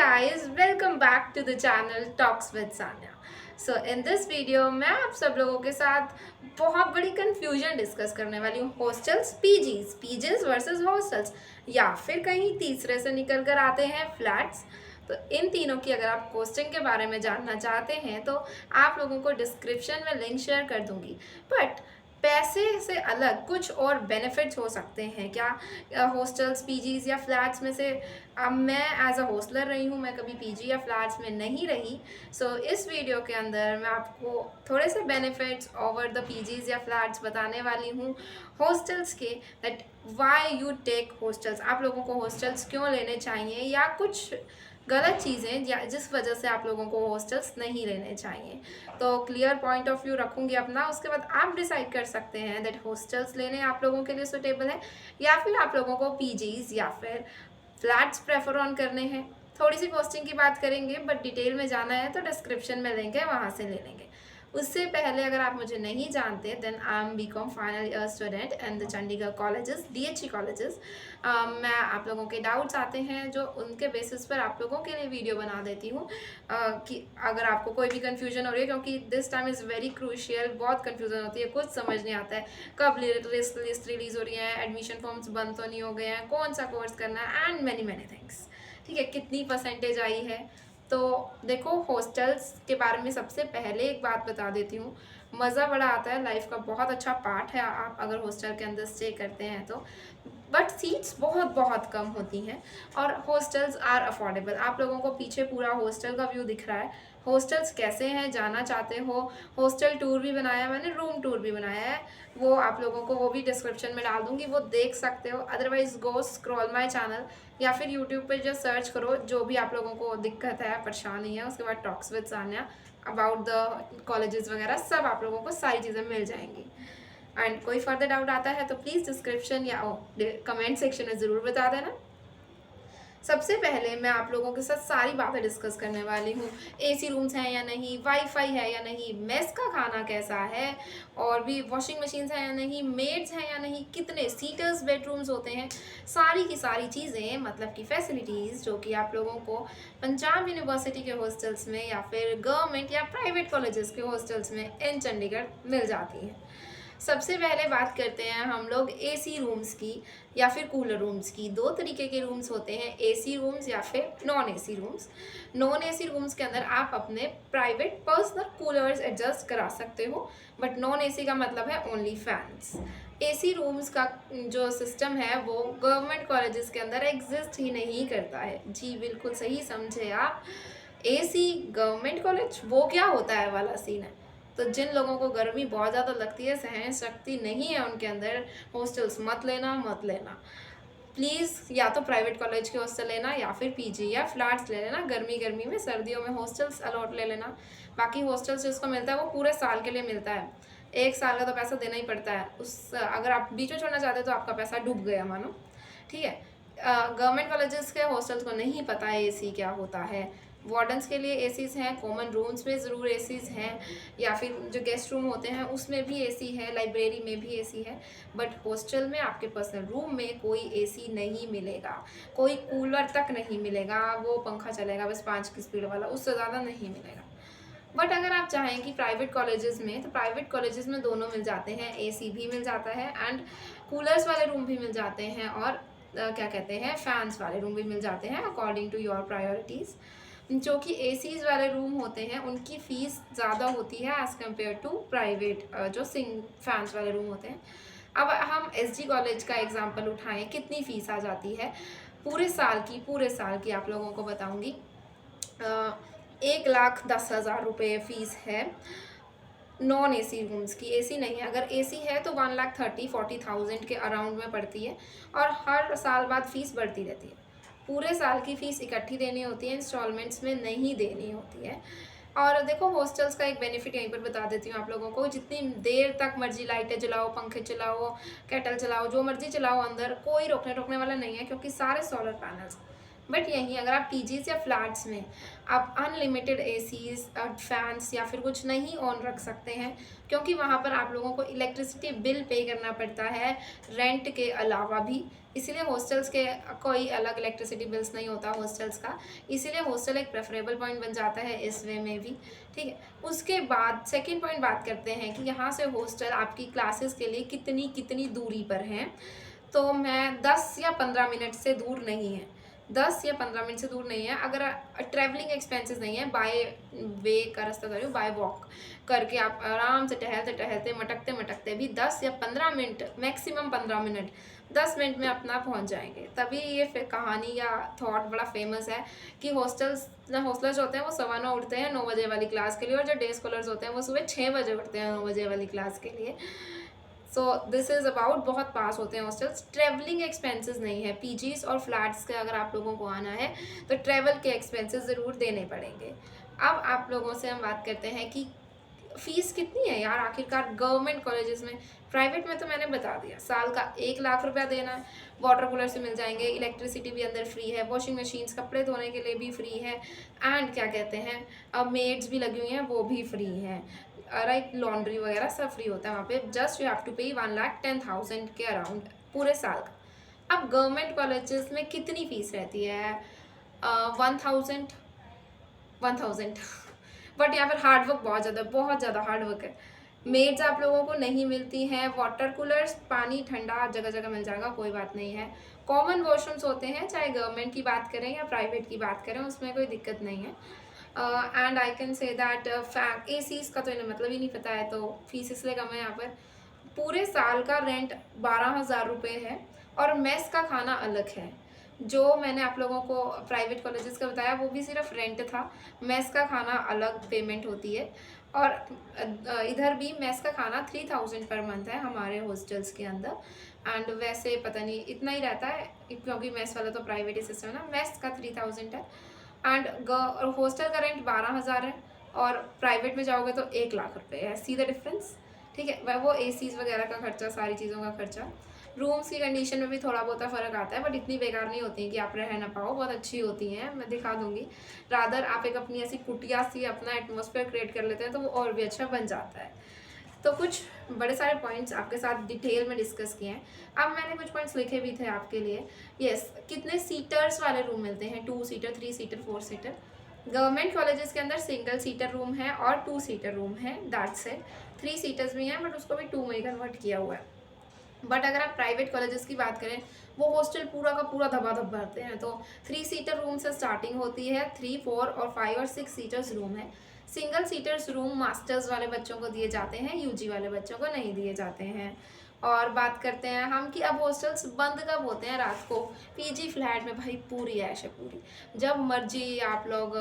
guys, welcome back to the channel Talks with Sanya. So in this video मैं आप सब लोगों के साथ बहुत बड़ी कंफ्यूजन डिस्कस करने वाली हूँ। हॉस्टल्स, पीजीज वर्सेस हॉस्टल्स, या फिर कहीं तीसरे से निकल कर आते हैं फ्लैट्स। तो इन तीनों की अगर आप कॉस्टिंग के बारे में जानना चाहते हैं तो आप लोगों को डिस्क्रिप्शन में लिंक शेयर कर दूंगी। बट पैसे से अलग कुछ और बेनिफिट्स हो सकते हैं क्या हॉस्टल्स, पीजीज या फ्लैट्स में से? अब मैं एज अ हॉस्टलर रही हूँ, मैं कभी पीजी या फ्लैट्स में नहीं रही। सो इस वीडियो के अंदर मैं आपको थोड़े से बेनिफिट्स ओवर द पीजीज या फ्लैट्स बताने वाली हूँ हॉस्टल्स के, that why you take hostels. आप लोगों को हॉस्टल्स क्यों लेने चाहिए, या कुछ गलत चीज़ें जिस वजह से आप लोगों को हॉस्टल्स नहीं लेने चाहिए। तो क्लियर पॉइंट ऑफ व्यू रखूँगी अपना, उसके बाद आप डिसाइड कर सकते हैं दैट हॉस्टल्स लेने आप लोगों के लिए सुटेबल है या फिर आप लोगों को पीजीज या फिर फ्लैट्स प्रेफर ऑन करने हैं। थोड़ी सी कॉस्टिंग की बात करेंगे, बट डिटेल में जाना है तो डिस्क्रिप्शन में लिंक है, वहाँ से ले लेंगे। उससे पहले अगर आप मुझे नहीं जानते, then I am BCom final year student and the Chandigarh colleges, DHE colleges. मैं आप लोगों के डाउट्स आते हैं जो उनके बेसिस पर आप लोगों के लिए वीडियो बना देती हूँ कि अगर आपको कोई भी कन्फ्यूजन हो रही है, क्योंकि this time is very crucial. बहुत कन्फ्यूजन होती है, कुछ समझ नहीं आता है कब लिस्ट रिलीज हो रही है, एडमिशन फॉर्म्स बंद तो नहीं हो गए हैं, कौन सा कोर्स करना है, एंड मैनी मैनी थिंग्स। ठीक है, कितनी परसेंटेज आई है। तो देखो, हॉस्टल्स के बारे में सबसे पहले एक बात बता देती हूँ, मज़ा बड़ा आता है, लाइफ का बहुत अच्छा पार्ट है आप अगर हॉस्टल के अंदर स्टे करते हैं तो। बट सीट्स बहुत बहुत कम होती हैं और हॉस्टल्स आर अफोर्डेबल। आप लोगों को पीछे पूरा हॉस्टल का व्यू दिख रहा है। हॉस्टल्स कैसे हैं जानना चाहते हो, हॉस्टल टूर भी बनाया है मैंने, रूम टूर भी बनाया है, वो आप लोगों को वो भी डिस्क्रिप्शन में डाल दूंगी, वो देख सकते हो। Otherwise go scroll my channel या फिर यूट्यूब पे जो सर्च करो, जो भी आप लोगों को दिक्कत है, परेशानी है, उसके बाद talks with Sanya about the colleges वगैरह सब आप लोगों को सारी चीज़ें मिल जाएंगी। एंड कोई फर्दर डाउट आता है तो प्लीज़ डिस्क्रिप्शन या कमेंट सेक्शन में ज़रूर बता देना। सबसे पहले मैं आप लोगों के साथ सारी बातें डिस्कस करने वाली हूँ। एसी रूम्स हैं या नहीं, वाईफाई है या नहीं, मेस का खाना कैसा है, और भी वॉशिंग मशीन्स हैं या नहीं, मेड्स हैं या नहीं, कितने सीटर्स बेडरूम्स होते हैं, सारी की सारी चीज़ें, मतलब कि फैसिलिटीज़ जो कि आप लोगों को पंजाब यूनिवर्सिटी के हॉस्टल्स में या फिर गवर्नमेंट या प्राइवेट कॉलेजेस के हॉस्टल्स में इन चंडीगढ़ मिल जाती हैं। सबसे पहले बात करते हैं हम लोग एसी रूम्स की या फिर कूलर रूम्स की। दो तरीके के रूम्स होते हैं, एसी रूम्स या फिर non AC rooms. Non AC rooms के अंदर आप अपने प्राइवेट पर्सनल कूलर्स एडजस्ट करा सकते हो, बट नॉन एसी का मतलब है ओनली फैंस। एसी रूम्स का जो सिस्टम है वो गवर्नमेंट कॉलेजेस के अंदर एग्जिस्ट ही नहीं करता है। जी बिल्कुल सही समझे आप, एसी गवर्नमेंट कॉलेज वो क्या होता है वाला सीन है। तो जिन लोगों को गर्मी बहुत ज़्यादा लगती है, सहन शक्ति नहीं है उनके अंदर, हॉस्टल्स मत लेना प्लीज़। या तो प्राइवेट कॉलेज के हॉस्टल लेना या फिर पीजी या फ्लैट्स ले लेना। गर्मी में, सर्दियों में हॉस्टल्स अलॉट ले लेना। बाकी हॉस्टल्स जिसको मिलता है वो पूरे साल के लिए मिलता है, एक साल का तो पैसा देना ही पड़ता है। अगर आप बीच में छोड़ना चाहते हो तो आपका पैसा डूब गया मानो। ठीक है, गवर्नमेंट कॉलेजेस के हॉस्टल्स को नहीं पता है एसी क्या होता है। वार्डन्स के लिए एसीज़ हैं, कॉमन रूम्स में ज़रूर एसीज़ हैं, या फिर जो गेस्ट रूम होते हैं उसमें भी एसी है, लाइब्रेरी में भी एसी है। बट हॉस्टल में आपके पर्सनल रूम में कोई एसी नहीं मिलेगा, कोई कूलर तक नहीं मिलेगा। वो पंखा चलेगा बस 5 की स्पीड वाला, उससे ज़्यादा नहीं मिलेगा। बट अगर आप चाहें कि प्राइवेट कॉलेजेस में, तो प्राइवेट कॉलेजेस में दोनों मिल जाते हैं, एसी भी मिल जाता है एंड कूलर्स वाले रूम भी मिल जाते हैं, और क्या कहते हैं, फैंस वाले रूम भी मिल जाते हैं अकॉर्डिंग टू योर प्रायोरिटीज़। जो कि एसीज वाले रूम होते हैं उनकी फ़ीस ज़्यादा होती है एज़ कम्पेयर टू प्राइवेट जो फैंस वाले रूम होते हैं। अब हम एसजी कॉलेज का एग्जांपल उठाएं, कितनी फ़ीस आ जाती है पूरे साल की आप लोगों को बताऊंगी। 1,10,000 रुपये फ़ीस है नॉन एसी रूम्स की। एसी नहीं है, अगर एसी है तो 1,30,40,000 के अराउंड में पड़ती है, और हर साल बाद फ़ीस बढ़ती रहती है। पूरे साल की फ़ीस इकट्ठी देनी होती है, इंस्टॉलमेंट्स में नहीं देनी होती है। और देखो, हॉस्टल्स का एक बेनिफिट यहीं पर बता देती हूँ आप लोगों को, जितनी देर तक मर्जी लाइटें जलाओ, पंखे चलाओ, केटल चलाओ, जो मर्जी चलाओ, अंदर कोई रोकने टोकने वाला नहीं है, क्योंकि सारे सोलर पैनल्स बट यहीं अगर आप पीजीज या फ्लैट्स में आप अनलिमिटेड एसीज फैंस या फिर कुछ नहीं ऑन रख सकते हैं, क्योंकि वहाँ पर आप लोगों को इलेक्ट्रिसिटी बिल पे करना पड़ता है रेंट के अलावा भी। इसीलिए हॉस्टल्स के कोई अलग इलेक्ट्रिसिटी बिल्स नहीं होता हॉस्टल्स का, इसीलिए हॉस्टल एक प्रेफरेबल पॉइंट बन जाता है इस वे में भी। ठीक है, उसके बाद सेकेंड पॉइंट बात करते हैं कि यहाँ से हॉस्टल आपकी क्लासेस के लिए कितनी कितनी दूरी पर हैं। तो मैं 10 या 15 मिनट से दूर नहीं है, 10 या 15 मिनट से दूर नहीं है। अगर ट्रैवलिंग एक्सपेंसेस नहीं है, बाय वे का रास्ता करो, बाय वॉक करके आप आराम से टहलते टहलते मटकते मटकते भी 10 या 15 मिनट, मैक्सिमम 15 मिनट, 10 मिनट में अपना पहुंच जाएंगे। तभी ये फिर कहानी या थॉट बड़ा फेमस है कि हॉस्टलर्स होते हैं वो 9:15 उठते हैं 9 बजे वाली क्लास के लिए, और जो डे स्कॉलर्स होते हैं वो सुबह 6 बजे उठते हैं 9 बजे वाली क्लास के लिए। सो दिस इज़ अबाउट, बहुत पास होते हैं हॉस्टल्स। ट्रैवलिंग एक्सपेंसेस नहीं है पीजीज और फ्लैट्स के, अगर आप लोगों को आना है तो ट्रैवल के एक्सपेंसेस ज़रूर देने पड़ेंगे। अब आप लोगों से हम बात करते हैं कि फ़ीस कितनी है यार आखिरकार गवर्नमेंट कॉलेजेस में। प्राइवेट में तो मैंने बता दिया, साल का 1 लाख रुपया देना है, वाटर कूलर से मिल जाएंगे, इलेक्ट्रिसिटी भी अंदर फ्री है, वॉशिंग मशीन्स कपड़े धोने के लिए भी फ्री है, एंड क्या कहते हैं अब मेड्स भी लगी हुई हैं वो भी फ्री हैं, राइट, लॉन्ड्री वगैरह सब फ्री होता है वहाँ पे। जस्ट यू हैव टू पे 1,10,000 के अराउंड पूरे साल का। अब गवर्नमेंट कॉलेजेस में कितनी फीस रहती है? 1,000 बट यहाँ पर हार्डवर्क बहुत ज़्यादा हार्डवर्क है। मेड्स आप लोगों को नहीं मिलती हैं, वाटर कूलर्स, पानी ठंडा जगह जगह मिल जाएगा, कोई बात नहीं है। कॉमन वॉशरूम्स होते हैं, चाहे गवर्नमेंट की बात करें या प्राइवेट की बात करें, उसमें कोई दिक्कत नहीं है। And I can say that fact ACs का तो इन्हें मतलब ही नहीं पता है, तो फीस इसलिए कम है यहाँ पर। पूरे साल का रेंट 12,000 रुपये है, और मेस का खाना अलग है। जो मैंने आप लोगों को प्राइवेट कॉलेजेस का बताया वो भी सिर्फ रेंट था, मेस का खाना अलग पेमेंट होती है। और इधर भी मेस का खाना 3,000 पर मंथ है हमारे हॉस्टल्स के अंदर। एंड वैसे पता नहीं इतना ही रहता है, क्योंकि मेस वाला तो प्राइवेट ही सिस्टम है ना, मेस का 3,000 है। एंड हॉस्टल का रेंट 12,000 है, और प्राइवेट में जाओगे तो 1 लाख रुपये है, सी द डिफरेंस। ठीक है, वह वो एसीज वगैरह का खर्चा, सारी चीज़ों का खर्चा। रूम्स की कंडीशन में भी थोड़ा बहुत फ़र्क आता है, बट इतनी बेकार नहीं होती है कि आप रह ना पाओ, बहुत अच्छी होती हैं, मैं दिखा दूंगी। रादर आप एक अपनी ऐसी कुटिया सी अपना एटमॉस्फेयर क्रिएट कर लेते हैं तो वो और भी अच्छा बन जाता है। तो कुछ बड़े सारे पॉइंट्स आपके साथ डिटेल में डिस्कस किए हैं। अब मैंने कुछ पॉइंट्स लिखे भी थे आपके लिए। यस, कितने सीटर्स वाले रूम मिलते हैं? 2 seater, 3 seater, 4 seater. Government colleges के अंदर सिंगल सीटर रूम है और 2 सीटर रूम है, दैट्स इट। 3 सीटर्स भी हैं बट उसको भी 2 में कन्वर्ट किया हुआ है। बट अगर आप प्राइवेट कॉलेजेस की बात करें, वो हॉस्टल पूरा का पूरा धबाधब भरते हैं। तो 3 सीटर रूम से स्टार्टिंग होती है, 3, 4 और 5 और 6 सीटर्स रूम है। सिंगल सीटर्स रूम मास्टर्स वाले बच्चों को दिए जाते हैं, यूजी वाले बच्चों को नहीं दिए जाते हैं। और बात करते हैं हम कि अब हॉस्टल्स बंद कब होते हैं? रात को। पीजी फ्लैट में भाई पूरी ऐश है, पूरी जब मर्जी आप लोग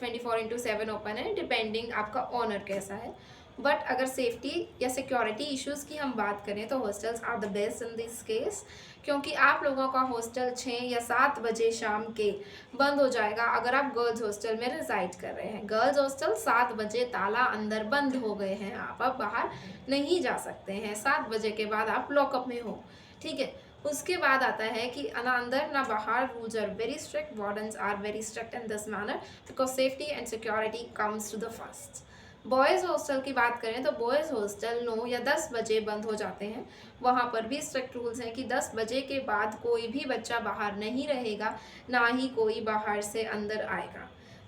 24/7 ओपन है, डिपेंडिंग आपका ऑनर कैसा है। बट अगर सेफ्टी या सिक्योरिटी इश्यूज़ की हम बात करें तो hostels are the best in this case, क्योंकि आप लोगों का हॉस्टल 6 या 7 बजे शाम के बंद हो जाएगा अगर आप गर्ल्स हॉस्टल में रिजाइड कर रहे हैं। गर्ल्स हॉस्टल 7 बजे ताला अंदर बंद हो गए हैं, आप अब बाहर नहीं जा सकते हैं, 7 बजे के बाद आप लॉकअप में हो। ठीक है, उसके बाद आता है कि ना अंदर ना बाहर, rules are very strict, wardens are very strict in this manner, because safety and security comes to the first. Boys hostel की बात करें तो बॉयज़ हॉस्टल 9 या 10 बजे बंद हो जाते हैं। वहाँ पर भी स्ट्रिक्ट रूल्स हैं कि 10 बजे के बाद कोई भी बच्चा बाहर नहीं रहेगा, ना ही कोई बाहर से अंदर आएगा।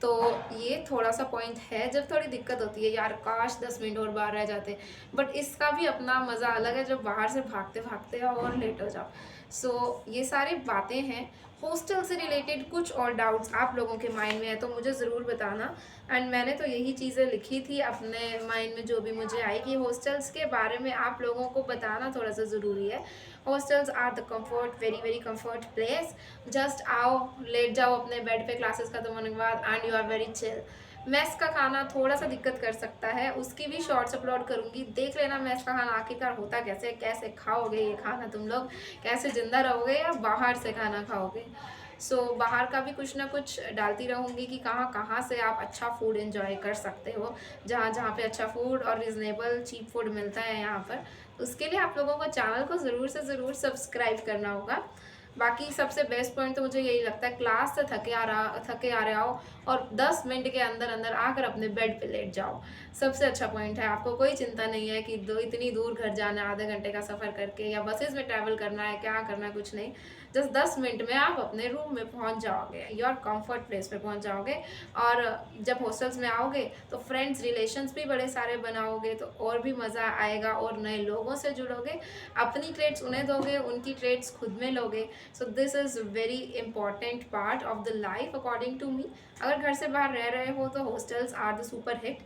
तो ये थोड़ा सा पॉइंट है जब थोड़ी दिक्कत होती है, यार काश 10 मिनट और बाहर रह जाते, बट इसका भी अपना मज़ा अलग है जब बाहर से भागते भागते और लेट हो जाओ। सो ये सारी बातें हैं। हॉस्टल से रिलेटेड कुछ और डाउट्स आप लोगों के माइंड में है तो मुझे ज़रूर बताना। एंड मैंने तो यही चीज़ें लिखी थी अपने माइंड में, जो भी मुझे आई कि हॉस्टल्स के बारे में आप लोगों को बताना थोड़ा सा ज़रूरी है। Hostels are the comfort, very very comfort place. Just आओ, लेट जाओ अपने बेड पे क्लासेस खत्म होने के बाद, and you are very chill. Mess का खाना थोड़ा सा दिक्कत कर सकता है, उसकी भी शॉर्ट्स अपलोड करूँगी, देख लेना मेस का खाना आखिरकार होता कैसे, कैसे खाओगे ये खाना तुम लोग, कैसे ज़िंदा रहोगे या बाहर से खाना खाओगे। सो बाहर का भी कुछ ना कुछ डालती रहूँगी कि कहाँ कहाँ से आप अच्छा फूड एंजॉय कर सकते हो, जहाँ जहाँ पे अच्छा फूड और रिजनेबल चीप फूड मिलता है यहाँ पर। उसके लिए आप लोगों को चैनल को ज़रूर से ज़रूर सब्सक्राइब करना होगा। बाकी सबसे बेस्ट पॉइंट तो मुझे यही लगता है, क्लास से थके आ रहे हो और 10 मिनट के अंदर अंदर आकर अपने बेड पे लेट जाओ। सबसे अच्छा पॉइंट है, आपको कोई चिंता नहीं है कि इतनी दूर घर जाना है, आधे घंटे का सफ़र करके या बसेस में ट्रैवल करना है, क्या करना है, कुछ नहीं। जस्ट 10 मिनट में आप अपने रूम में पहुंच जाओगे, योर कंफर्ट प्लेस पे पहुंच जाओगे। और जब हॉस्टल्स में आओगे तो फ्रेंड्स रिलेशंस भी बड़े सारे बनाओगे, तो और भी मज़ा आएगा और नए लोगों से जुड़ोगे। अपनी ट्रेड्स उन्हें दोगे, उनकी ट्रेड्स खुद में लोगे। So this is very important part of the life according to me. अगर घर से बाहर रह रहे हो तो hostels are the super hit.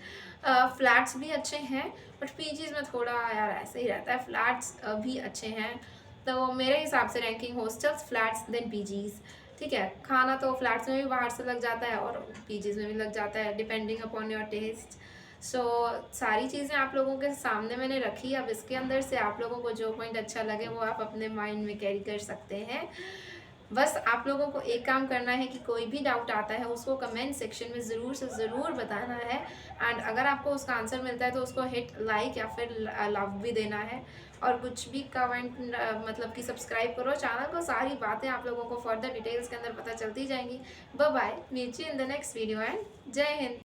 Flats भी अच्छे हैं, बट पीजीज में थोड़ा यार ऐसे ही रहता है। फ्लैट्स भी अच्छे हैं, तो मेरे हिसाब से ranking hostels, flats, then PGs. ठीक है, खाना तो फ्लैट्स में भी बाहर से लग जाता है और पीजीज में भी लग जाता है, डिपेंडिंग अपॉन योर टेस्ट। सो सारी चीज़ें आप लोगों के सामने मैंने रखी। अब इसके अंदर से आप लोगों को जो पॉइंट अच्छा लगे वो आप अपने माइंड में कैरी कर सकते हैं। बस आप लोगों को एक काम करना है कि कोई भी डाउट आता है उसको कमेंट सेक्शन में ज़रूर से ज़रूर बताना है। एंड अगर आपको उसका आंसर मिलता है तो उसको हिट लाइक या फिर लव भी देना है। और कुछ भी कमेंट मतलब कि सब्सक्राइब करो चैनल को। सारी बातें आप लोगों को फर्दर डिटेल्स के अंदर पता चलती जाएंगी। Bye bye, meet you in the next video and जय हिंद।